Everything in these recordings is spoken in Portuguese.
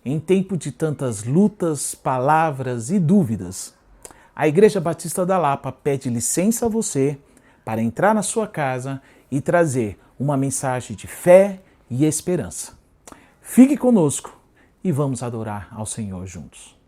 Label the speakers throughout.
Speaker 1: em tempo de tantas lutas, palavras e dúvidas, a Igreja Batista da Lapa pede licença a você para entrar na sua casa e trazer uma mensagem de fé e esperança. Fique conosco e vamos adorar ao Senhor juntos.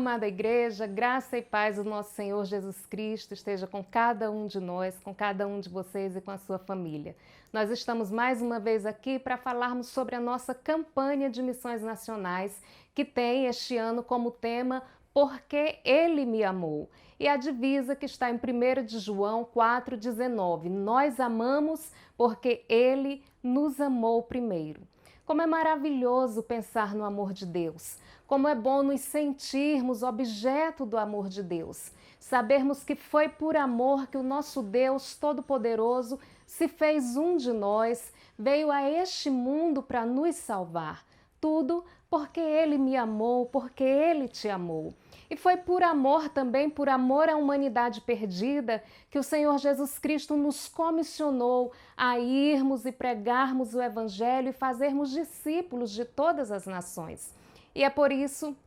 Speaker 2: amada igreja, graça e paz do nosso Senhor Jesus Cristo esteja com cada um de nós, com cada um de vocês e com a sua família. Nós estamos mais uma vez aqui para falarmos sobre a nossa campanha de missões nacionais, que tem este ano como tema Porque Ele me amou. E a divisa que está em 1 de João 4,19, nós amamos porque Ele nos amou primeiro. Como é maravilhoso pensar no amor de Deus. Como é bom nos sentirmos objeto do amor de Deus. Sabermos que foi por amor que o nosso Deus Todo-Poderoso se fez um de nós, veio a este mundo para nos salvar. Tudo porque Ele me amou, porque Ele te amou. E foi por amor também, por amor à humanidade perdida, que o Senhor Jesus Cristo nos comissionou a irmos e pregarmos o Evangelho e fazermos discípulos de todas as nações. E é por isso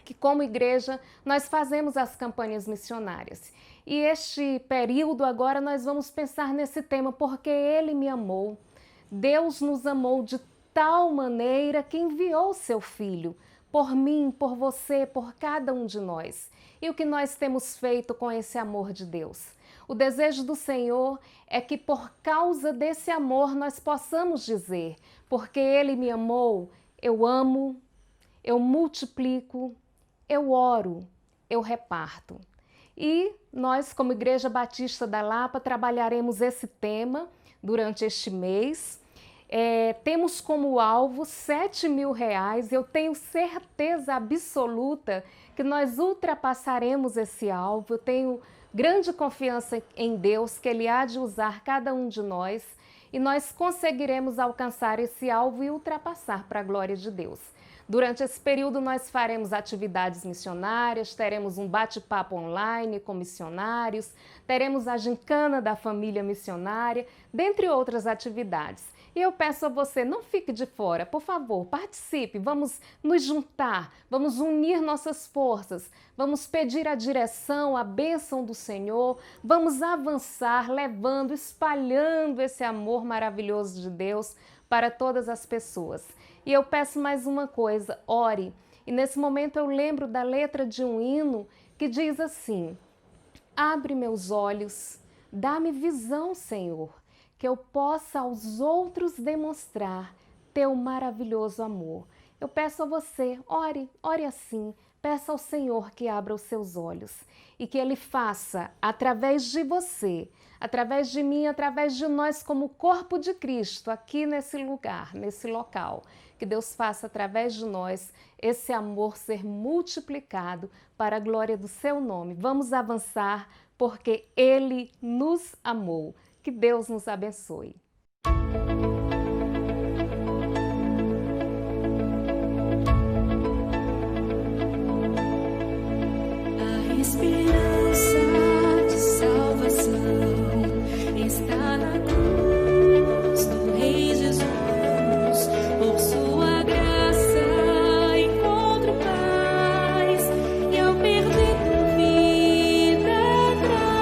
Speaker 2: que, como igreja, nós fazemos as campanhas missionárias. E este período agora nós vamos pensar nesse tema, porque Ele me amou. Deus nos amou de tal maneira que enviou seu Filho, por mim, por você, por cada um de nós. E o que nós temos feito com esse amor de Deus? O desejo do Senhor é que por causa desse amor nós possamos dizer, porque Ele me amou, eu amo, eu multiplico, eu oro, eu reparto. E nós, como Igreja Batista da Lapa, trabalharemos esse tema durante este mês. Temos como alvo R$7.000. Eu tenho certeza absoluta que nós ultrapassaremos esse alvo. Eu tenho grande confiança em Deus, que Ele há de usar cada um de nós e nós conseguiremos alcançar esse alvo e ultrapassar para a glória de Deus. Durante esse período nós faremos atividades missionárias, teremos um bate-papo online com missionários, teremos a gincana da família missionária, dentre outras atividades. E eu peço a você, não fique de fora, por favor, participe, vamos nos juntar, vamos unir nossas forças, vamos pedir a direção, a bênção do Senhor, vamos avançar, levando, espalhando esse amor maravilhoso de Deus para todas as pessoas. E eu peço mais uma coisa, ore. E nesse momento eu lembro da letra de um hino que diz assim: abre meus olhos, dá-me visão, Senhor, que eu possa aos outros demonstrar teu maravilhoso amor. Eu peço a você, ore assim, peça ao Senhor que abra os seus olhos e que Ele faça, através de você, através de mim, através de nós como corpo de Cristo, aqui nesse lugar, nesse local, que Deus faça através de nós esse amor ser multiplicado para a glória do seu nome. Vamos avançar porque Ele nos amou. Que Deus nos abençoe.
Speaker 3: A esperança de salvação está na cruz do Rei Jesus. Por sua graça encontro paz e ao perder vida atrás.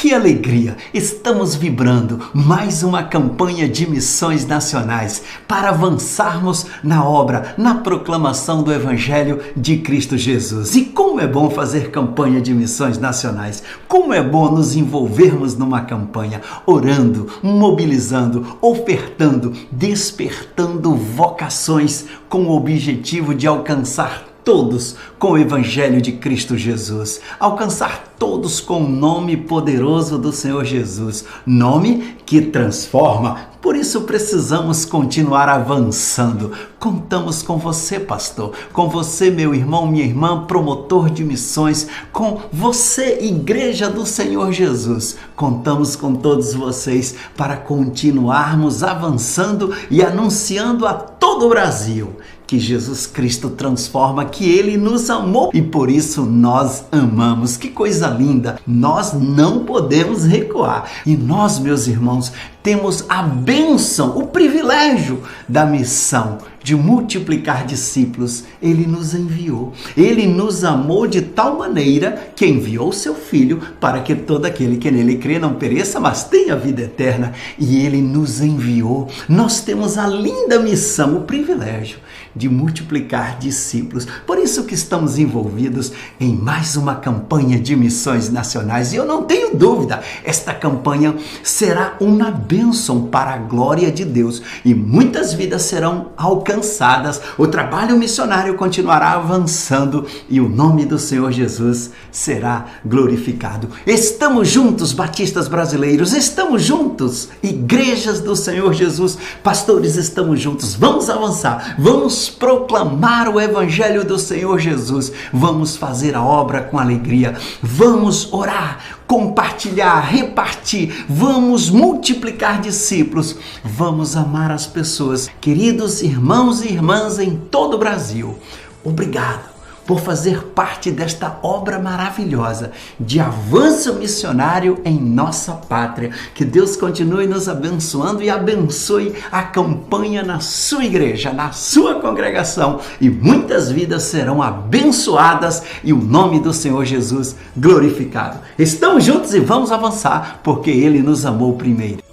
Speaker 4: Que alegria! Estamos vibrando mais uma campanha de missões nacionais para avançarmos na obra, na proclamação do Evangelho de Cristo Jesus. E como é bom fazer campanha de missões nacionais! Como é bom nos envolvermos numa campanha, orando, mobilizando, ofertando, despertando vocações com o objetivo de alcançar todos com o Evangelho de Cristo Jesus, alcançar todos com o nome poderoso do Senhor Jesus, nome que transforma. Por isso precisamos continuar avançando. Contamos com você, pastor, com você, meu irmão, minha irmã, promotor de missões, com você, Igreja do Senhor Jesus. Contamos com todos vocês para continuarmos avançando e anunciando a todo o Brasil que Jesus Cristo transforma, que Ele nos amou e por isso nós amamos. Que coisa linda! Nós não podemos recuar. E nós, meus irmãos, temos a bênção, o privilégio da missão de multiplicar discípulos. Ele nos enviou. Ele nos amou de tal maneira que enviou seu Filho para que todo aquele que nele crê não pereça, mas tenha vida eterna. E Ele nos enviou. Nós temos a linda missão, o privilégio de multiplicar discípulos. Por isso que estamos envolvidos em mais uma campanha de missões nacionais. E eu não tenho dúvida, esta campanha será uma bênção para a glória de Deus. E muitas vidas serão alcançadas. O trabalho missionário continuará avançando e o nome do Senhor Jesus será glorificado. Estamos juntos, batistas brasileiros. Estamos juntos, igrejas do Senhor Jesus. Pastores, estamos juntos. Vamos avançar. Vamos proclamar o Evangelho do Senhor Jesus. Vamos fazer a obra com alegria. Vamos orar, compartilhar, repartir. Vamos multiplicar discípulos. Vamos amar as pessoas. Queridos irmãos e irmãs em todo o Brasil, obrigado por fazer parte desta obra maravilhosa de avanço missionário em nossa pátria. Que Deus continue nos abençoando e abençoe a campanha na sua igreja, na sua congregação, e muitas vidas serão abençoadas e o nome do Senhor Jesus glorificado. Estamos juntos e vamos avançar, porque Ele nos amou primeiro.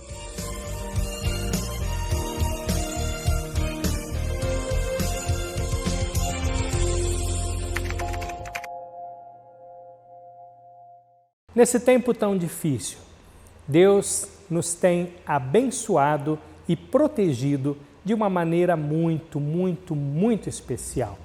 Speaker 5: Nesse tempo tão difícil, Deus nos tem abençoado e protegido de uma maneira muito especial.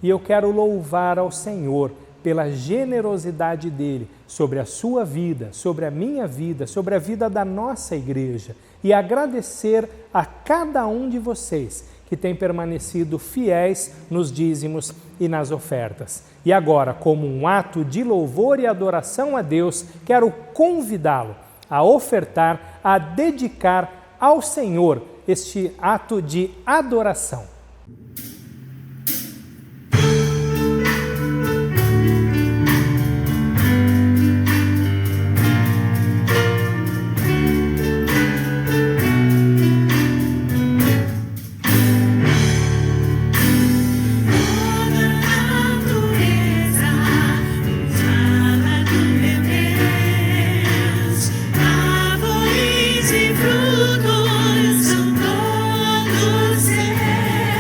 Speaker 5: E eu quero louvar ao Senhor pela generosidade dEle sobre a sua vida, sobre a minha vida, sobre a vida da nossa igreja, e agradecer a cada um de vocês que tem permanecido fiéis nos dízimos e nas ofertas. E agora, como um ato de louvor e adoração a Deus, quero convidá-lo a ofertar, a dedicar ao Senhor este ato de adoração.
Speaker 3: Árvores e frutos são todos seus.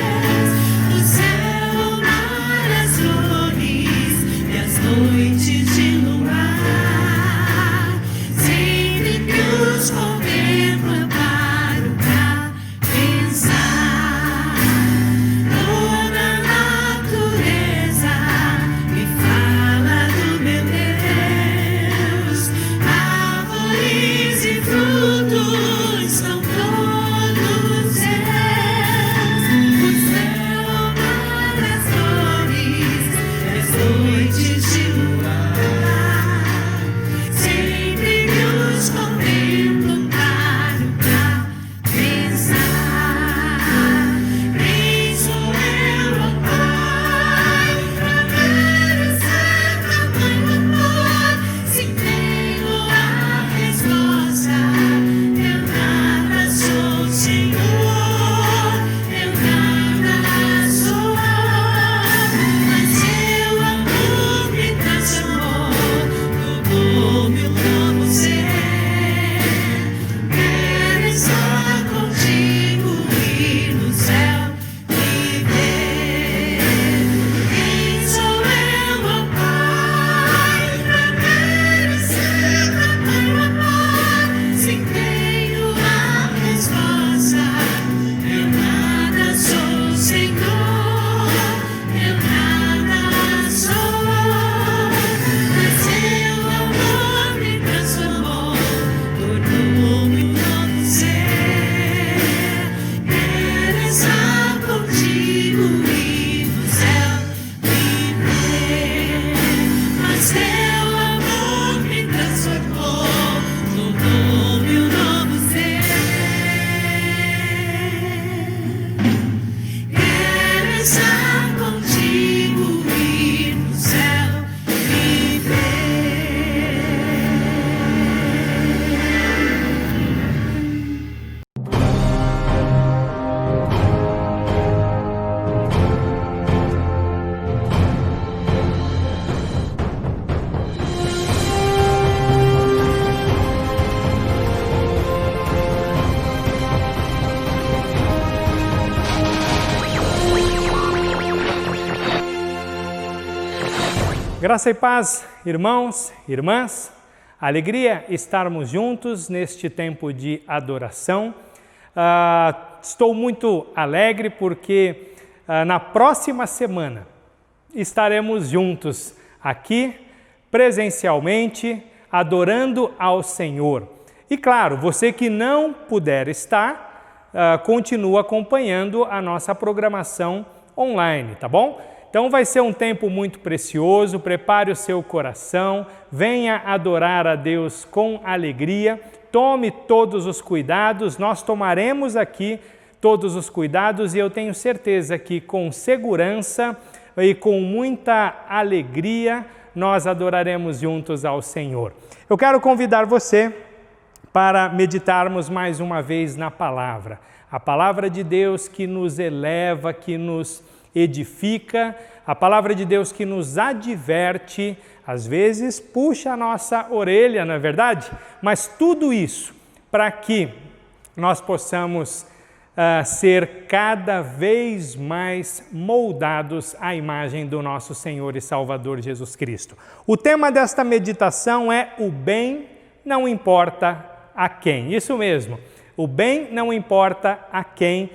Speaker 5: Graça e paz, irmãos, irmãs. Alegria estarmos juntos neste tempo de adoração. Estou muito alegre porque na próxima semana estaremos juntos aqui presencialmente adorando ao Senhor. E claro, você que não puder estar, continua acompanhando a nossa programação online, tá bom? Então vai ser um tempo muito precioso, prepare o seu coração, venha adorar a Deus com alegria, tome todos os cuidados, nós tomaremos aqui todos os cuidados e eu tenho certeza que com segurança e com muita alegria nós adoraremos juntos ao Senhor. Eu quero convidar você para meditarmos mais uma vez na palavra, a palavra de Deus que nos eleva, que nos edifica, a palavra de Deus que nos adverte, às vezes puxa a nossa orelha, não é verdade? Mas tudo isso para que nós possamos ser cada vez mais moldados à imagem do nosso Senhor e Salvador Jesus Cristo. O tema desta meditação é o bem não importa a quem. Isso mesmo, o bem não importa a quem.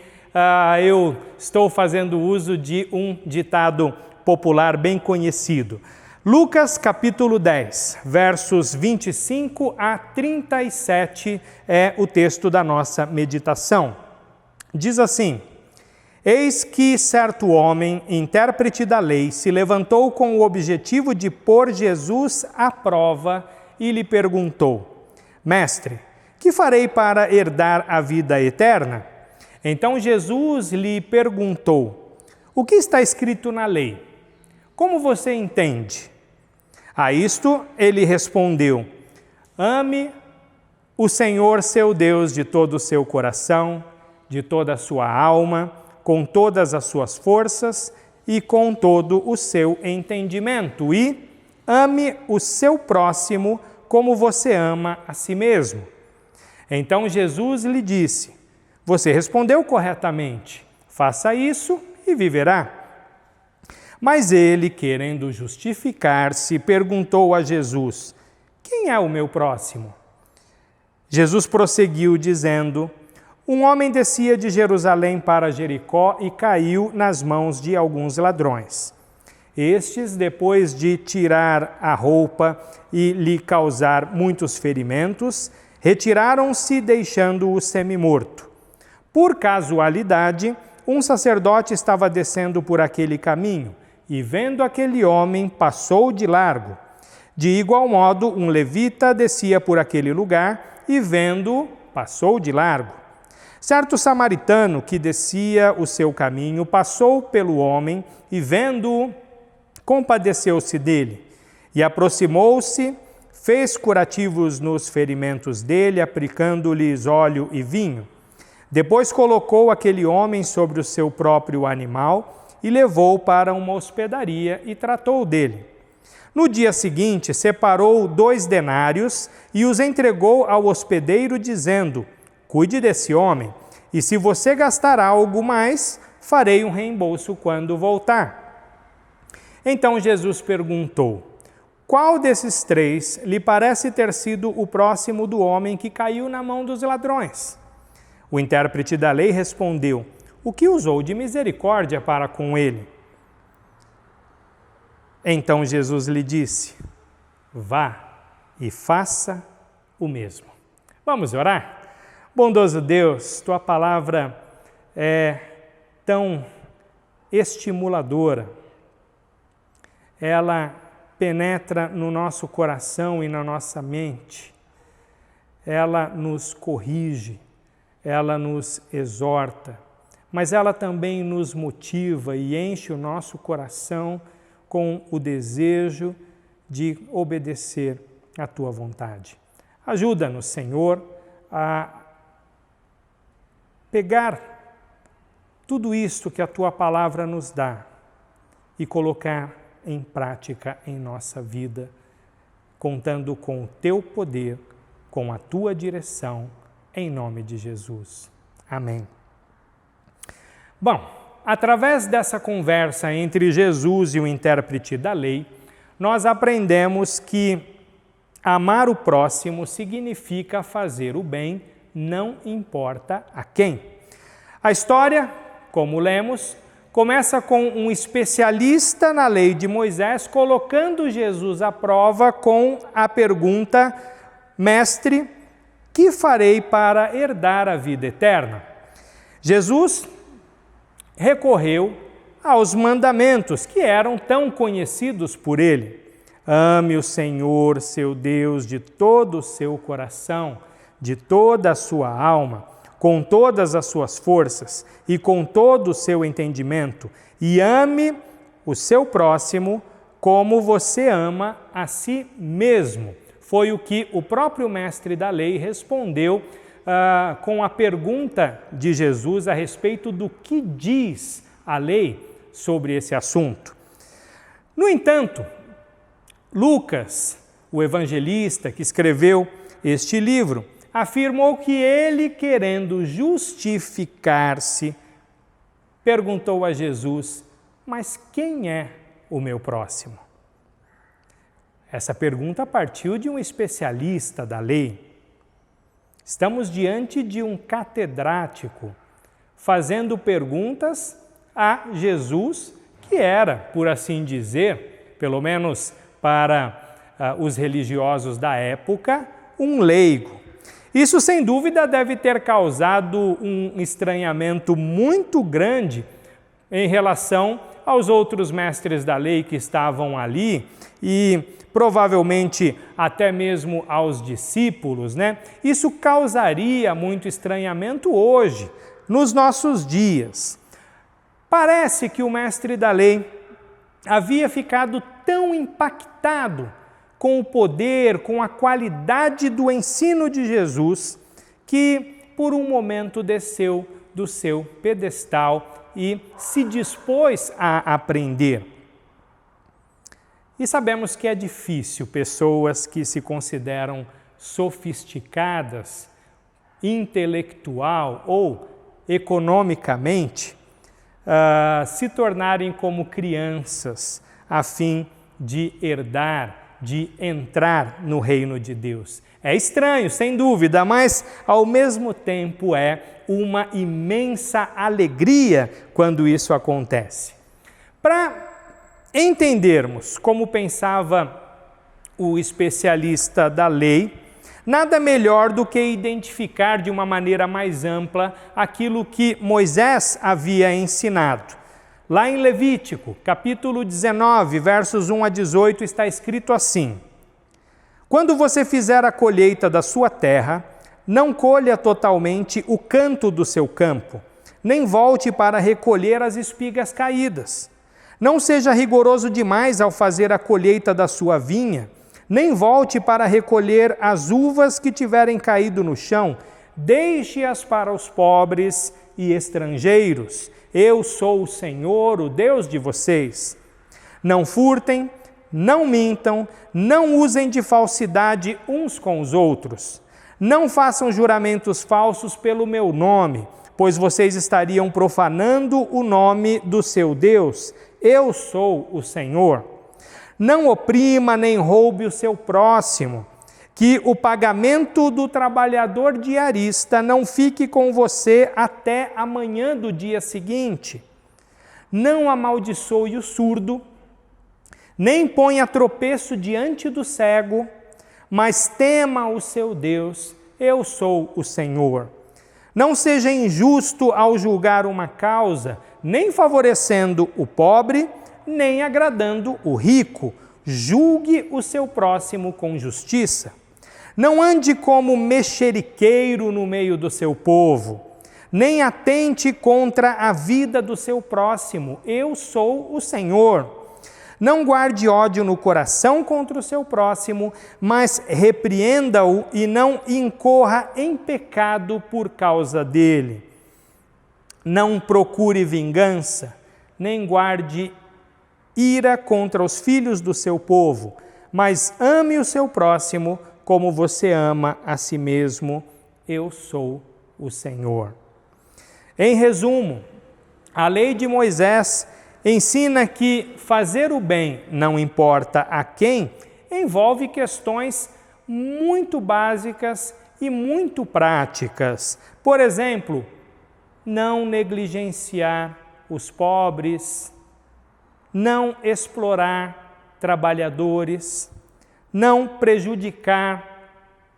Speaker 5: Eu estou fazendo uso de um ditado popular bem conhecido. Lucas capítulo 10, versos 25 a 37 é o texto da nossa meditação. Diz assim: Eis que certo homem, intérprete da lei, se levantou com o objetivo de pôr Jesus à prova e lhe perguntou: Mestre, que farei para herdar a vida eterna? Então Jesus lhe perguntou: O que está escrito na lei? Como você entende? A isto ele respondeu: Ame o Senhor seu Deus de todo o seu coração, de toda a sua alma, com todas as suas forças e com todo o seu entendimento. E ame o seu próximo como você ama a si mesmo. Então Jesus lhe disse: Você respondeu corretamente, faça isso e viverá. Mas ele, querendo justificar-se, perguntou a Jesus: Quem é o meu próximo? Jesus prosseguiu dizendo: Um homem descia de Jerusalém para Jericó e caiu nas mãos de alguns ladrões. Estes, depois de tirar a roupa e lhe causar muitos ferimentos, retiraram-se, deixando-o semi-morto. Por casualidade, um sacerdote estava descendo por aquele caminho e, vendo aquele homem, passou de largo. De igual modo, um levita descia por aquele lugar e, vendo-o, passou de largo. Certo samaritano que descia o seu caminho passou pelo homem e, vendo-o, compadeceu-se dele e aproximou-se, fez curativos nos ferimentos dele, aplicando-lhes óleo e vinho. Depois colocou aquele homem sobre o seu próprio animal e levou para uma hospedaria e tratou dele. No dia seguinte, separou 2 denários e os entregou ao hospedeiro, dizendo: Cuide desse homem, e se você gastar algo mais, farei um reembolso quando voltar. Então Jesus perguntou: Qual desses 3 lhe parece ter sido o próximo do homem que caiu na mão dos ladrões? O intérprete da lei respondeu: O que usou de misericórdia para com ele? Então Jesus lhe disse: Vá e faça o mesmo. Vamos orar? Bondoso Deus, Tua palavra é tão estimuladora. Ela penetra no nosso coração e na nossa mente. Ela nos corrige, ela nos exorta, mas ela também nos motiva e enche o nosso coração com o desejo de obedecer à Tua vontade. Ajuda-nos, Senhor, a pegar tudo isto que a Tua palavra nos dá e colocar em prática em nossa vida, contando com o Teu poder, com a Tua direção, em nome de Jesus. Amém. Bom, através dessa conversa entre Jesus e o intérprete da lei, nós aprendemos que amar o próximo significa fazer o bem, não importa a quem. A história, como lemos, começa com um especialista na lei de Moisés colocando Jesus à prova com a pergunta: Mestre, que farei para herdar a vida eterna? Jesus recorreu aos mandamentos que eram tão conhecidos por ele. Ame o Senhor, seu Deus, de todo o seu coração, de toda a sua alma, com todas as suas forças e com todo o seu entendimento, e ame o seu próximo como você ama a si mesmo. Foi o que o próprio mestre da lei respondeu com a pergunta de Jesus a respeito do que diz a lei sobre esse assunto. No entanto, Lucas, o evangelista que escreveu este livro, afirmou que ele, querendo justificar-se, perguntou a Jesus: mas quem é o meu próximo? Essa pergunta partiu de um especialista da lei. Estamos diante de um catedrático fazendo perguntas a Jesus, que era, por assim dizer, pelo menos para os religiosos da época, um leigo. Isso, sem dúvida, deve ter causado um estranhamento muito grande em relação aos outros mestres da lei que estavam ali e provavelmente até mesmo aos discípulos, né? Isso causaria muito estranhamento hoje, nos nossos dias. Parece que o mestre da lei havia ficado tão impactado com o poder, com a qualidade do ensino de Jesus, que por um momento desceu do seu pedestal e se dispôs a aprender. E sabemos que é difícil pessoas que se consideram sofisticadas, intelectual ou economicamente, se tornarem como crianças a fim de herdar, de entrar no reino de Deus. É estranho, sem dúvida, mas ao mesmo tempo é uma imensa alegria quando isso acontece. Para entendermos como pensava o especialista da lei, nada melhor do que identificar de uma maneira mais ampla aquilo que Moisés havia ensinado. Lá em Levítico, capítulo 19, versos 1 a 18, está escrito assim: Quando você fizer a colheita da sua terra, não colha totalmente o canto do seu campo, nem volte para recolher as espigas caídas. Não seja rigoroso demais ao fazer a colheita da sua vinha, nem volte para recolher as uvas que tiverem caído no chão. Deixe-as para os pobres e estrangeiros. Eu sou o Senhor, o Deus de vocês. Não furtem, não mintam, não usem de falsidade uns com os outros. Não façam juramentos falsos pelo meu nome, pois vocês estariam profanando o nome do seu Deus. Eu sou o Senhor. Não oprima nem roube o seu próximo, que o pagamento do trabalhador diarista não fique com você até amanhã do dia seguinte. Não amaldiçoe o surdo, nem ponha tropeço diante do cego, mas tema o seu Deus. Eu sou o Senhor. Não seja injusto ao julgar uma causa, nem favorecendo o pobre, nem agradando o rico. Julgue o seu próximo com justiça. Não ande como mexeriqueiro no meio do seu povo, nem atente contra a vida do seu próximo. Eu sou o Senhor. Não guarde ódio no coração contra o seu próximo, mas repreenda-o e não incorra em pecado por causa dele. Não procure vingança, nem guarde ira contra os filhos do seu povo, mas ame o seu próximo como você ama a si mesmo. Eu sou o Senhor. Em resumo, a lei de Moisés ensina que fazer o bem, não importa a quem, envolve questões muito básicas e muito práticas. Por exemplo, não negligenciar os pobres, não explorar trabalhadores, não prejudicar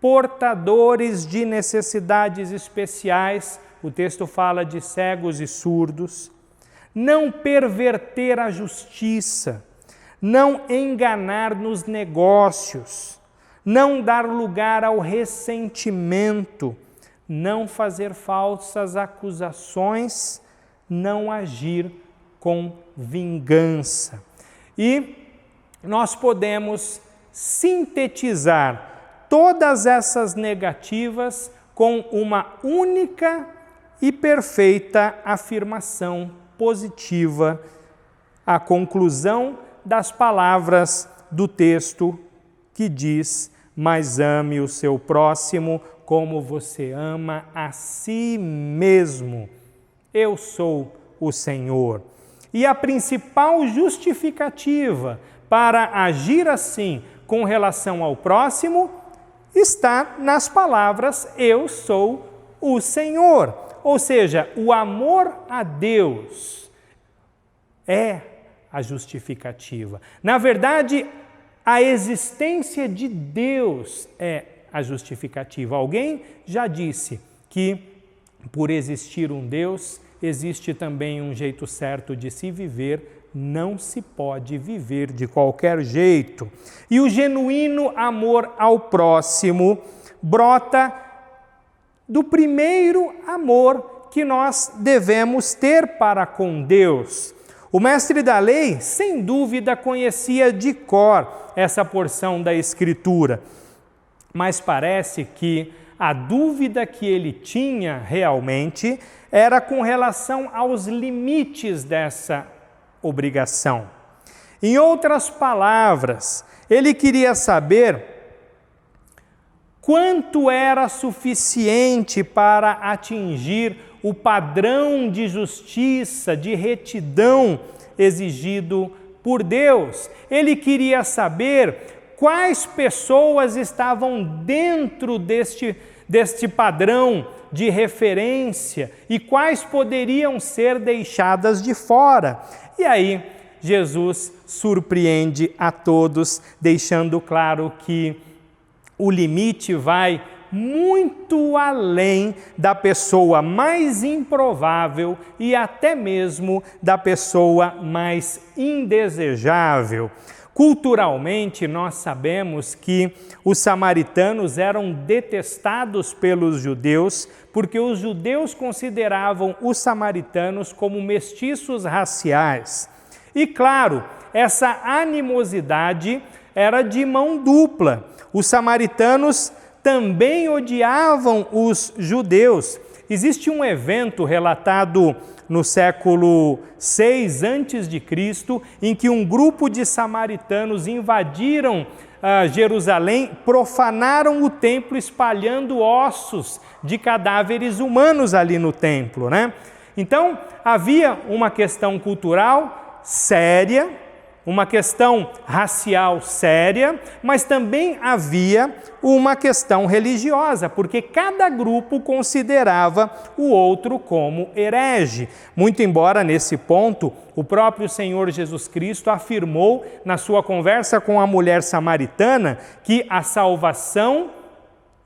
Speaker 5: portadores de necessidades especiais, o texto fala de cegos e surdos, não perverter a justiça, não enganar nos negócios, não dar lugar ao ressentimento, não fazer falsas acusações, não agir com vingança. E nós podemos sintetizar todas essas negativas com uma única e perfeita afirmação positiva, a conclusão das palavras do texto que diz: mas ame o seu próximo como você ama a si mesmo. Eu sou o Senhor. E a principal justificativa para agir assim com relação ao próximo está nas palavras: eu sou o Senhor. Ou seja, o amor a Deus é a justificativa. Na verdade, a existência de Deus é a justificativa. Alguém já disse que, por existir um Deus, existe também um jeito certo de se viver, não se pode viver de qualquer jeito. E o genuíno amor ao próximo brota do primeiro amor que nós devemos ter para com Deus. O mestre da lei, sem dúvida, conhecia de cor essa porção da Escritura, mas parece que a dúvida que ele tinha realmente era com relação aos limites dessa obrigação. Em outras palavras, ele queria saber quanto era suficiente para atingir o padrão de justiça, de retidão exigido por Deus. Ele queria saber quais pessoas estavam dentro deste padrão de referência e quais poderiam ser deixadas de fora. E aí, Jesus surpreende a todos, deixando claro que o limite vai muito além da pessoa mais improvável e até mesmo da pessoa mais indesejável. Culturalmente, nós sabemos que os samaritanos eram detestados pelos judeus, porque os judeus consideravam os samaritanos como mestiços raciais. E claro, essa animosidade era de mão dupla. Os samaritanos também odiavam os judeus. Existe um evento relatado no século 6 a.C., em que um grupo de samaritanos invadiram Jerusalém, profanaram o templo, espalhando ossos de cadáveres humanos ali no templo, né? Então, havia uma questão cultural séria, uma questão racial séria, mas também havia uma questão religiosa, porque cada grupo considerava o outro como herege. Muito embora, nesse ponto, o próprio Senhor Jesus Cristo afirmou na sua conversa com a mulher samaritana que a salvação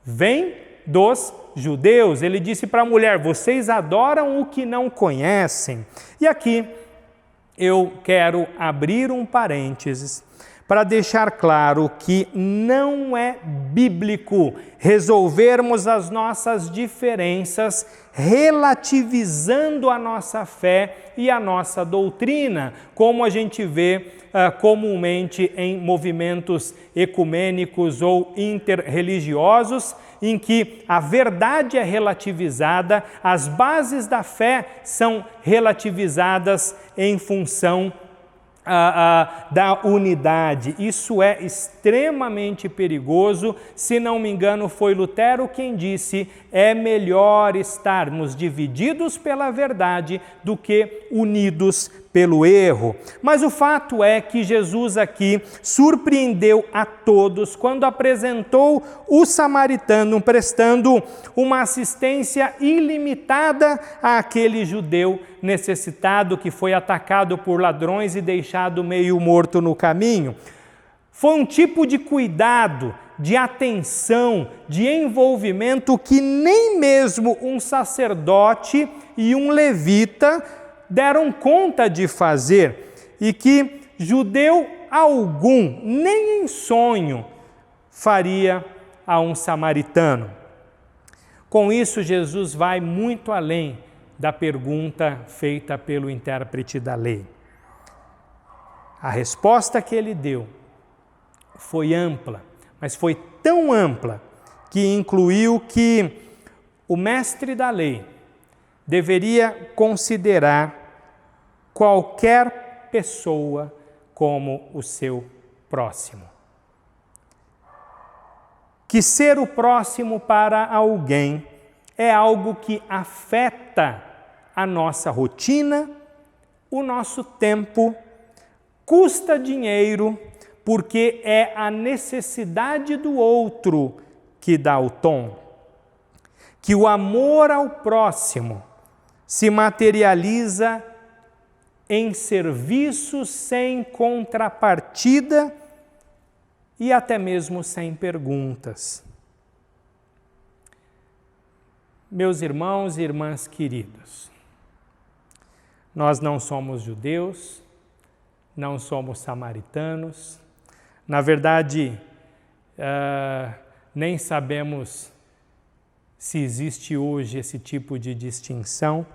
Speaker 5: vem dos judeus. Ele disse para a mulher: vocês adoram o que não conhecem. E aqui eu quero abrir um parênteses para deixar claro que não é bíblico resolvermos as nossas diferenças relativizando a nossa fé e a nossa doutrina, como a gente vê comumente em movimentos ecumênicos ou interreligiosos, em que a verdade é relativizada, as bases da fé são relativizadas em função da unidade. Isso é extremamente perigoso. Se não me engano, foi Lutero quem disse: é melhor estarmos divididos pela verdade do que unidos pelo erro. Mas o fato é que Jesus aqui surpreendeu a todos quando apresentou o samaritano prestando uma assistência ilimitada àquele judeu necessitado que foi atacado por ladrões e deixado meio morto no caminho. Foi um tipo de cuidado, de atenção, de envolvimento que nem mesmo um sacerdote e um levita deram conta de fazer e que judeu algum, nem em sonho, faria a um samaritano. Com isso, Jesus vai muito além da pergunta feita pelo intérprete da lei. A resposta que ele deu foi ampla, mas foi tão ampla que incluiu que o mestre da lei deveria considerar qualquer pessoa como o seu próximo. Que ser o próximo para alguém é algo que afeta a nossa rotina, o nosso tempo, custa dinheiro, porque é a necessidade do outro que dá o tom. Que o amor ao próximo se materializa em serviços sem contrapartida e até mesmo sem perguntas. Meus irmãos e irmãs queridos, nós não somos judeus, não somos samaritanos, na verdade, nem sabemos se existe hoje esse tipo de distinção,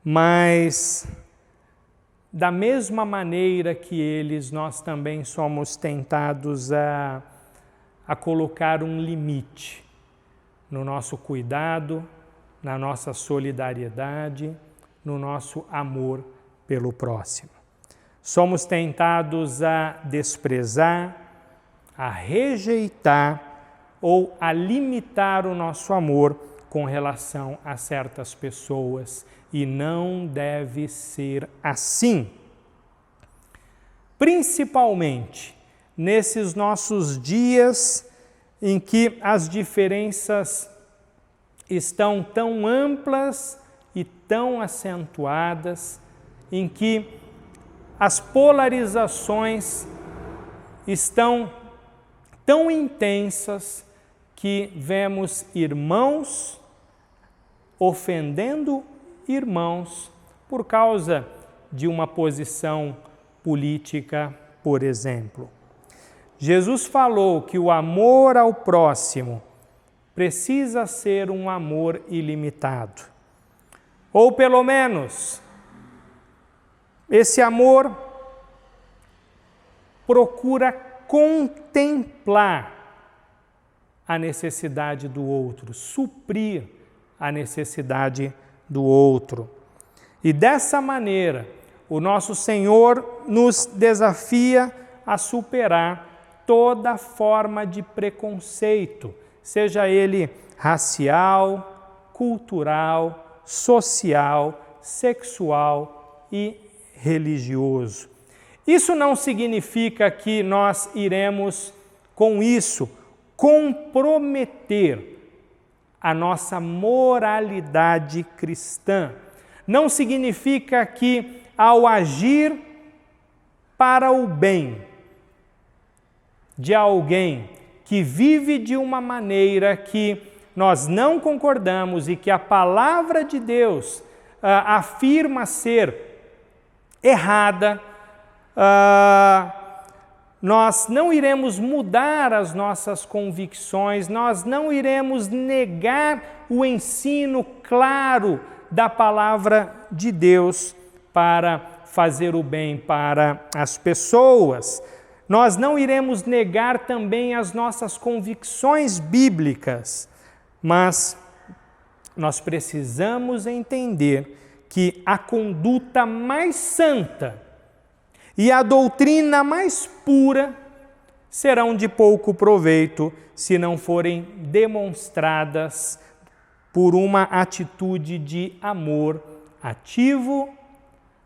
Speaker 5: mas da mesma maneira que eles, nós também somos tentados a colocar um limite no nosso cuidado, na nossa solidariedade, no nosso amor pelo próximo. Somos tentados a desprezar, a rejeitar ou a limitar o nosso amor com relação a certas pessoas, e não deve ser assim. Principalmente nesses nossos dias em que as diferenças estão tão amplas e tão acentuadas, em que as polarizações estão tão intensas que vemos irmãos ofendendo irmãos por causa de uma posição política, por exemplo. Jesus falou que o amor ao próximo precisa ser um amor ilimitado. Ou pelo menos, esse amor procura contemplar a necessidade do outro, suprir a necessidade do outro. E dessa maneira, o nosso Senhor nos desafia a superar toda forma de preconceito, seja ele racial, cultural, social, sexual e religioso. Isso não significa que nós iremos, com isso, comprometer a nossa moralidade cristã. Não significa que, ao agir para o bem de alguém que vive de uma maneira que nós não concordamos e que a palavra de Deus afirma ser errada, nós não iremos mudar as nossas convicções, nós não iremos negar o ensino claro da palavra de Deus para fazer o bem para as pessoas. Nós não iremos negar também as nossas convicções bíblicas, mas nós precisamos entender que a conduta mais santa e a doutrina mais pura serão de pouco proveito se não forem demonstradas por uma atitude de amor ativo,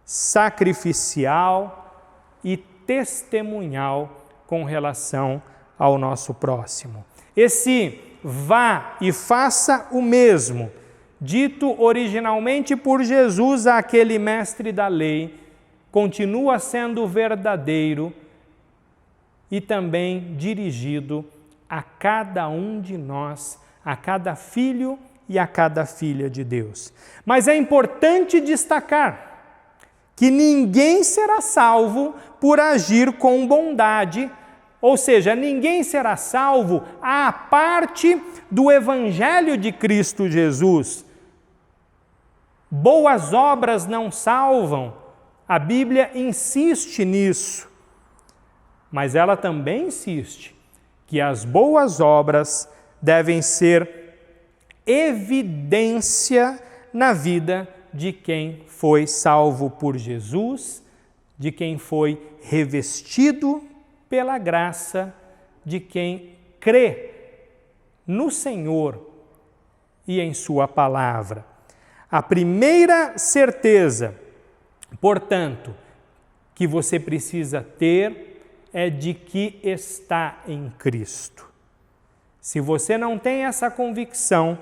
Speaker 5: sacrificial e testemunhal com relação ao nosso próximo. Esse vá e faça o mesmo, dito originalmente por Jesus àquele mestre da lei, continua sendo verdadeiro e também dirigido a cada um de nós, a cada filho e a cada filha de Deus. Mas é importante destacar que ninguém será salvo por agir com bondade, ou seja, ninguém será salvo à parte do Evangelho de Cristo Jesus. Boas obras não salvam, a Bíblia insiste nisso, mas ela também insiste que as boas obras devem ser evidência na vida de quem foi salvo por Jesus, de quem foi revestido pela graça, de quem crê no Senhor e em sua palavra. A primeira certeza, portanto, que você precisa ter é de que está em Cristo. Se você não tem essa convicção,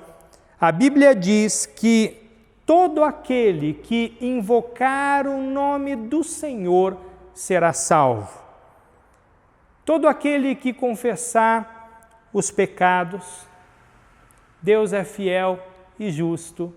Speaker 5: a Bíblia diz que todo aquele que invocar o nome do Senhor será salvo. Todo aquele que confessar os pecados, Deus é fiel e justo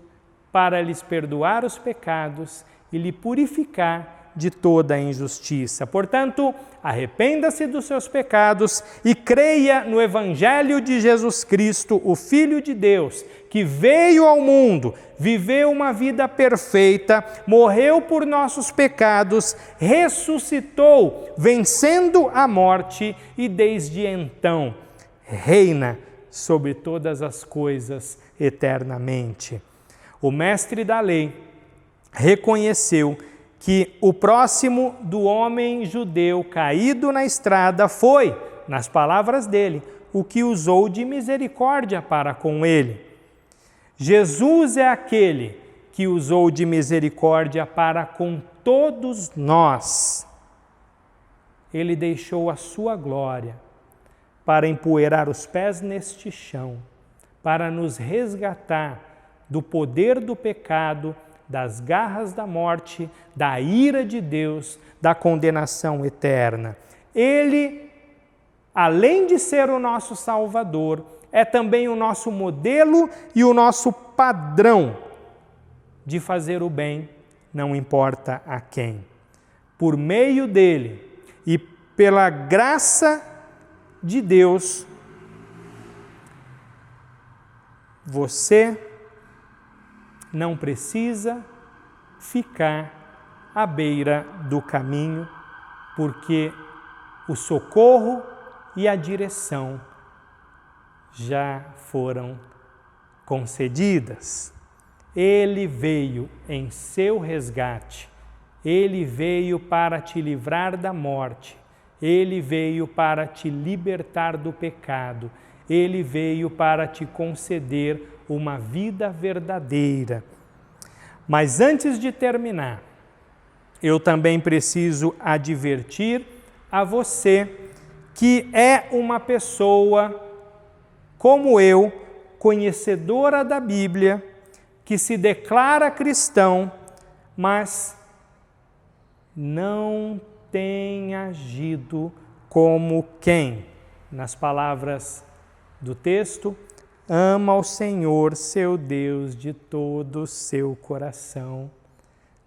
Speaker 5: para lhes perdoar os pecados e lhe purificar de toda a injustiça. Portanto, arrependa-se dos seus pecados e creia no Evangelho de Jesus Cristo, o Filho de Deus, que veio ao mundo, viveu uma vida perfeita, morreu por nossos pecados, ressuscitou, vencendo a morte e desde então reina sobre todas as coisas eternamente. O mestre da lei reconheceu que o próximo do homem judeu caído na estrada foi, nas palavras dele, o que usou de misericórdia para com ele. Jesus é aquele que usou de misericórdia para com todos nós. Ele deixou a sua glória para empoeirar os pés neste chão, para nos resgatar do poder do pecado, das garras da morte, da ira de Deus, da condenação eterna. Ele, além de ser o nosso Salvador, é também o nosso modelo e o nosso padrão de fazer o bem, não importa a quem. Por meio dele e pela graça de Deus, você não precisa ficar à beira do caminho, porque o socorro e a direção já foram concedidas. Ele veio em seu resgate, ele veio para te livrar da morte, ele veio para te libertar do pecado, ele veio para te conceder uma vida verdadeira. Mas antes de terminar, eu também preciso advertir a você que é uma pessoa como eu, conhecedora da Bíblia, que se declara cristão, mas não tem agido como quem? Nas palavras do texto, ama o Senhor, seu Deus, de todo o seu coração,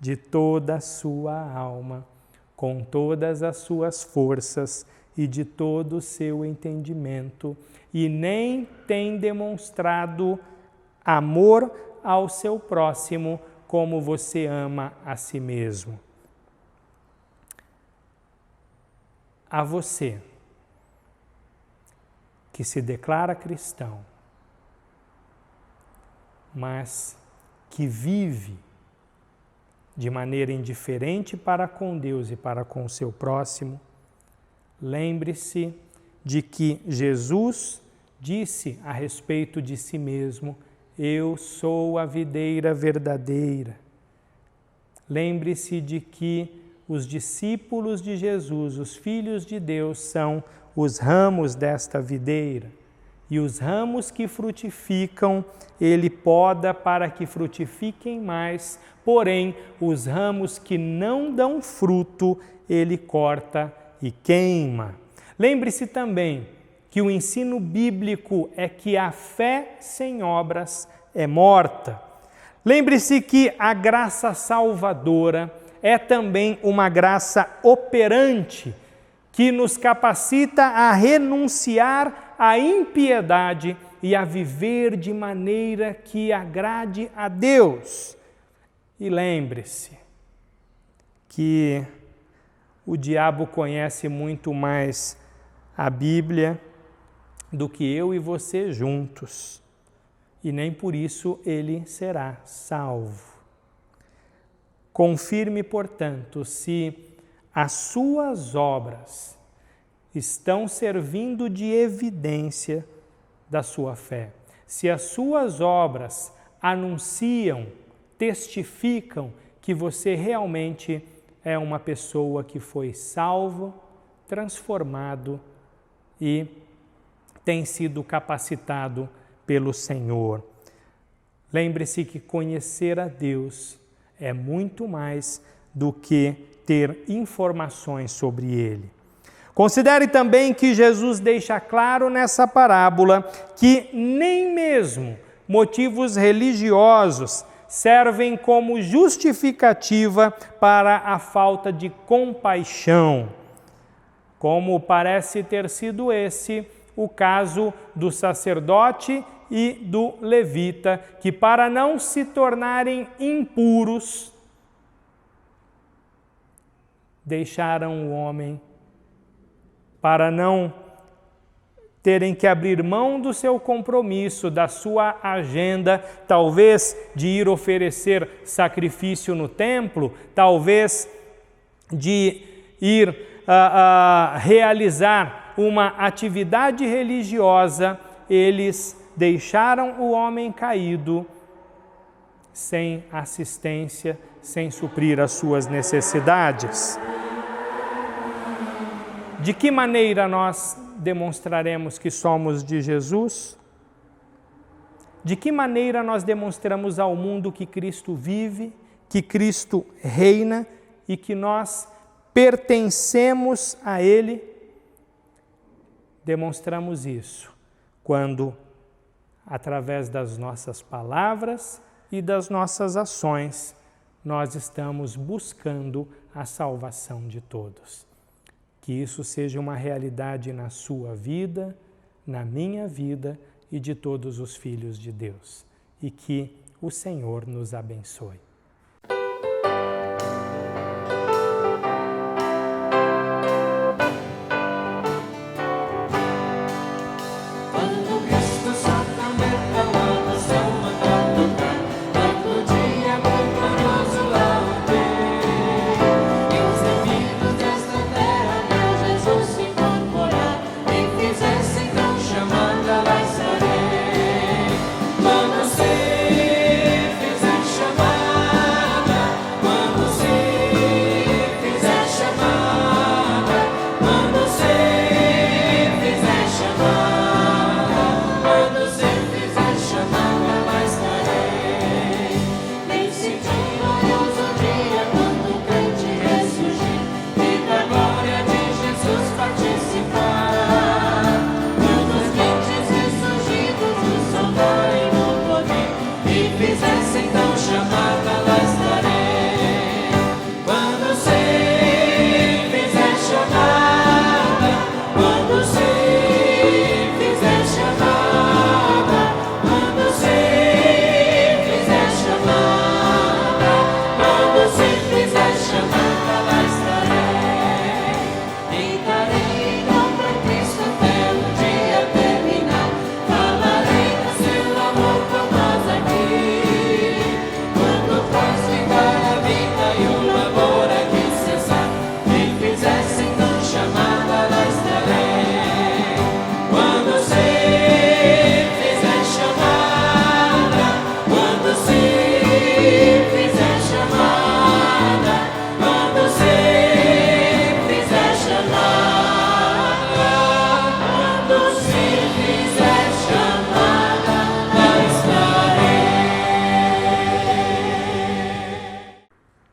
Speaker 5: de toda a sua alma, com todas as suas forças e de todo o seu entendimento, e nem tem demonstrado amor ao seu próximo como você ama a si mesmo. A você, que se declara cristão, mas que vive de maneira indiferente para com Deus e para com o seu próximo, lembre-se de que Jesus disse a respeito de si mesmo: eu sou a videira verdadeira. Lembre-se de que os discípulos de Jesus, os filhos de Deus, são os ramos desta videira. E os ramos que frutificam, ele poda para que frutifiquem mais, porém, os ramos que não dão fruto, ele corta e queima. Lembre-se também que o ensino bíblico é que a fé sem obras é morta. Lembre-se que a graça salvadora é também uma graça operante que nos capacita a renunciar à impiedade e a viver de maneira que agrade a Deus. E lembre-se que o diabo conhece muito mais a Bíblia do que eu e você juntos, e nem por isso ele será salvo. Confirme, portanto, se as suas obras estão servindo de evidência da sua fé. Se as suas obras anunciam, testificam que você realmente é uma pessoa que foi salvo, transformado e tem sido capacitado pelo Senhor. Lembre-se que conhecer a Deus é muito mais do que ter informações sobre Ele. Considere também que Jesus deixa claro nessa parábola que nem mesmo motivos religiosos servem como justificativa para a falta de compaixão, como parece ter sido esse o caso do sacerdote e do levita, que para não se tornarem impuros, deixaram o homem, para não terem que abrir mão do seu compromisso, da sua agenda, talvez de ir oferecer sacrifício no templo, talvez de ir realizar uma atividade religiosa, eles deixaram o homem caído sem assistência, sem suprir as suas necessidades. De que maneira nós demonstraremos que somos de Jesus? De que maneira nós demonstramos ao mundo que Cristo vive, que Cristo reina e que nós pertencemos a Ele? Demonstramos isso quando, através das nossas palavras e das nossas ações, nós estamos buscando a salvação de todos. Que isso seja uma realidade na sua vida, na minha vida e de todos os filhos de Deus. E que o Senhor nos abençoe.
Speaker 3: Quando se fizer chamar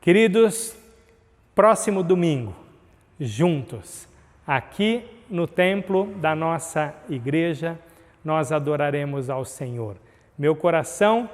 Speaker 5: Queridos, próximo domingo, juntos, aqui no templo da nossa igreja, nós adoraremos ao Senhor. Meu coração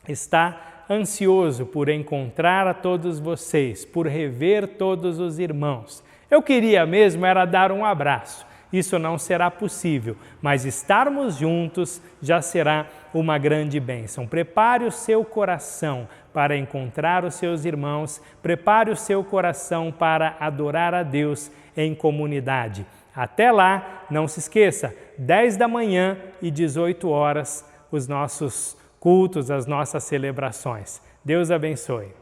Speaker 5: está ansioso por encontrar a todos vocês, por rever todos os irmãos. Eu queria mesmo era dar um abraço. Isso não será possível, mas estarmos juntos já será uma grande bênção. Prepare o seu coração para encontrar os seus irmãos, prepare o seu coração para adorar a Deus em comunidade. Até lá, não se esqueça, 10 da manhã e 18 horas, os nossos cultos, as nossas celebrações. Deus abençoe.